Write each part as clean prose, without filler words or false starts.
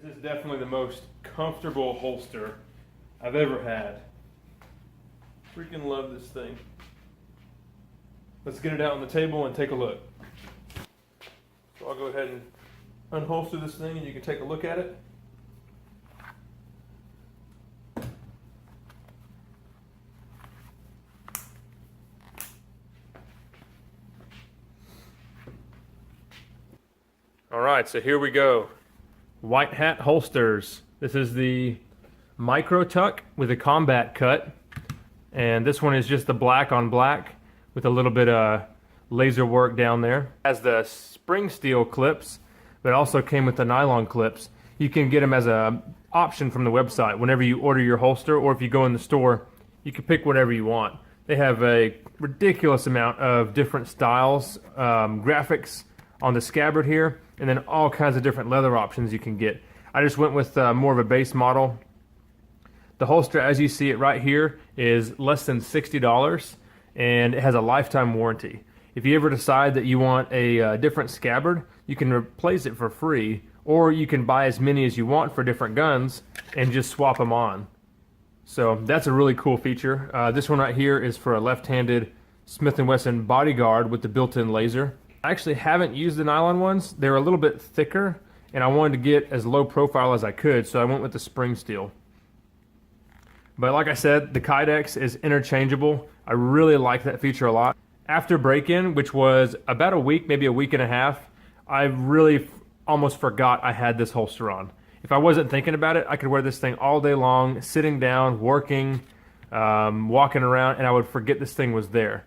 This is definitely the most comfortable holster I've ever had. Freaking love this thing. Let's get it out on the table and take a look. So I'll go ahead and unholster this thing and you can take a look at it. All right, so here we go. White hat holsters. This is the MicroTuck with a combat cut. And this one is just the black on black with a little bit of laser work down there. It has the spring steel clips, but also came with the nylon clips. You can get them as an option from the website whenever you order your holster, or if you go in the store, you can pick whatever you want. They have a ridiculous amount of different styles, graphics on the scabbard here, and then all kinds of different leather options you can get. I just went with more of a base model. The holster, as you see it right here, is less than $60, and it has a lifetime warranty. If you ever decide that you want a different scabbard, you can replace it for free, or you can buy as many as you want for different guns and just swap them on. So that's a really cool feature. This one right here is for a left-handed Smith & Wesson bodyguard with the built-in laser. I actually haven't used the nylon ones. They're a little bit thicker, and I wanted to get as low profile as I could, so I went with the spring steel. But like I said, the kydex is interchangeable. I really like that feature a lot. After break-in, which was about a week, maybe a week and a half, I really almost forgot I had this holster on. If I wasn't thinking about it, I could wear this thing all day long, sitting down, working, walking around, and I would forget this thing was there.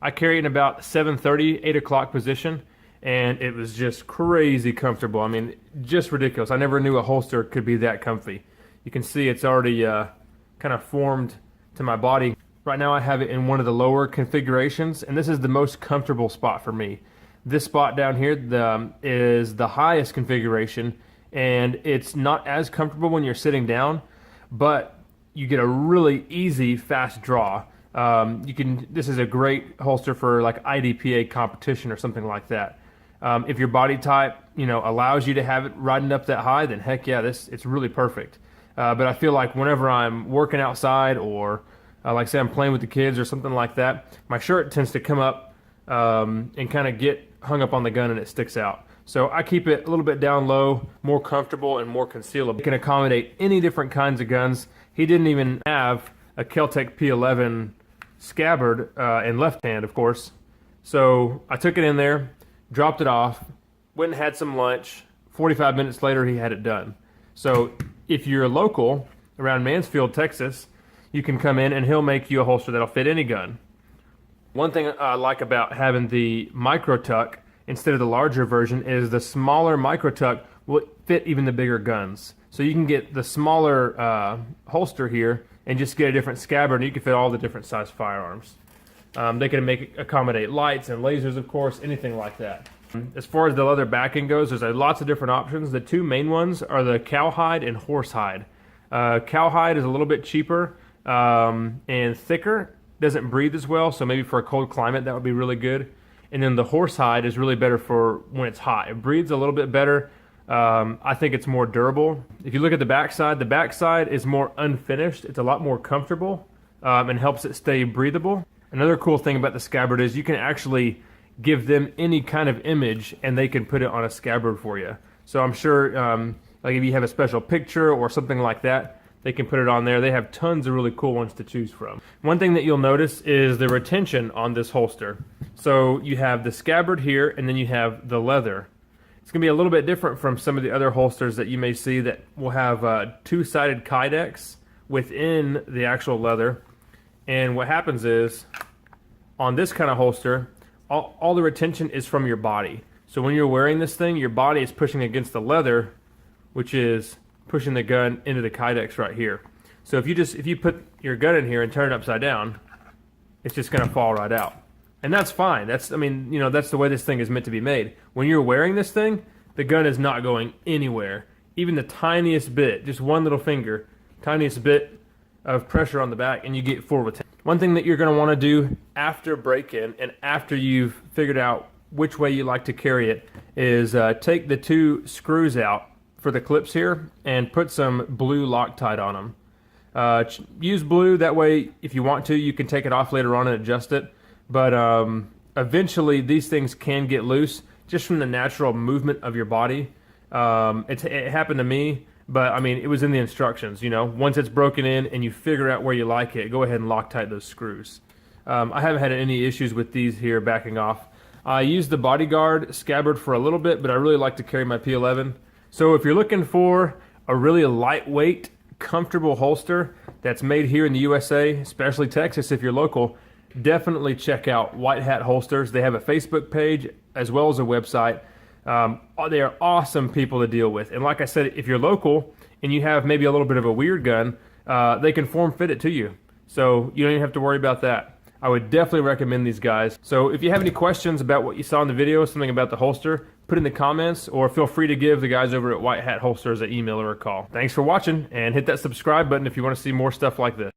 I carry it in about 7:30, 8 o'clock position, and it was just crazy comfortable. I mean, just ridiculous. I never knew a holster could be that comfy. You can see it's already kind of formed to my body. Right now I have it in one of the lower configurations, and this is the most comfortable spot for me. This spot down here is the highest configuration, and it's not as comfortable when you're sitting down, but you get a really easy, fast draw. This is a great holster for like IDPA competition or something like that. If your body type, allows you to have it riding up that high, then heck yeah, it's really perfect. But I feel like whenever I'm working outside or like say I'm playing with the kids or something like that, my shirt tends to come up and kind of get hung up on the gun and it sticks out. So I keep it a little bit down low, more comfortable and more concealable. It can accommodate any different kinds of guns. He didn't even have a kelt-tec P11 scabbard in left hand, of course. So I took it in there, dropped it off, went and had some lunch. 45 minutes later, he had it done. So if you're local around Mansfield, Texas, you can come in and he'll make you a holster that'll fit any gun. One thing I like about having the MicroTuck instead of the larger version is the smaller MicroTuck will fit even the bigger guns. So you can get the smaller holster here and just get a different scabbard, and you can fit all the different size firearms. They can accommodate lights and lasers, of course, anything like that. As far as the leather backing goes, there's lots of different options. The two main ones are the cowhide and horsehide. Cowhide is a little bit cheaper and thicker, doesn't breathe as well, so maybe for a cold climate that would be really good. And then the horsehide is really better for when it's hot. It breathes a little bit better. I think it's more durable. If you look at the backside is more unfinished. It's a lot more comfortable and helps it stay breathable. Another cool thing about the scabbard is you can actually give them any kind of image and they can put it on a scabbard for you. So I'm sure like if you have a special picture or something like that, they can put it on there. They have tons of really cool ones to choose from. One thing that you'll notice is the retention on this holster. So you have the scabbard here and then you have the leather. It's going to be a little bit different from some of the other holsters that you may see that will have two-sided kydex within the actual leather. And what happens is, on this kind of holster, all the retention is from your body. So when you're wearing this thing, your body is pushing against the leather, which is pushing the gun into the kydex right here. So if you put your gun in here and turn it upside down, it's just going to fall right out. And that's fine. That's the way this thing is meant to be made. When you're wearing this thing, the gun is not going anywhere. Even the tiniest bit, just one little finger, tiniest bit of pressure on the back, and you get full retention. One thing that you're going to want to do after break-in and after you've figured out which way you like to carry it is take the two screws out for the clips here and put some blue Loctite on them. Use blue, that way if you want to, you can take it off later on and adjust it. But eventually these things can get loose just from the natural movement of your body. It happened to me, but I mean, it was in the instructions, you know. Once it's broken in and you figure out where you like it, go ahead and Loctite those screws. I haven't had any issues with these here backing off. I used the Bodyguard scabbard for a little bit, but I really like to carry my P11. So if you're looking for a really lightweight, comfortable holster that's made here in the USA, especially Texas if you're local, definitely check out White Hat Holsters. They have a Facebook page as well as a website. They are awesome people to deal with. And like I said, if you're local and you have maybe a little bit of a weird gun, they can form fit it to you. So you don't even have to worry about that. I would definitely recommend these guys. So if you have any questions about what you saw in the video, something about the holster, put in the comments, or feel free to give the guys over at White Hat Holsters an email or a call. Thanks for watching, and hit that subscribe button if you want to see more stuff like this.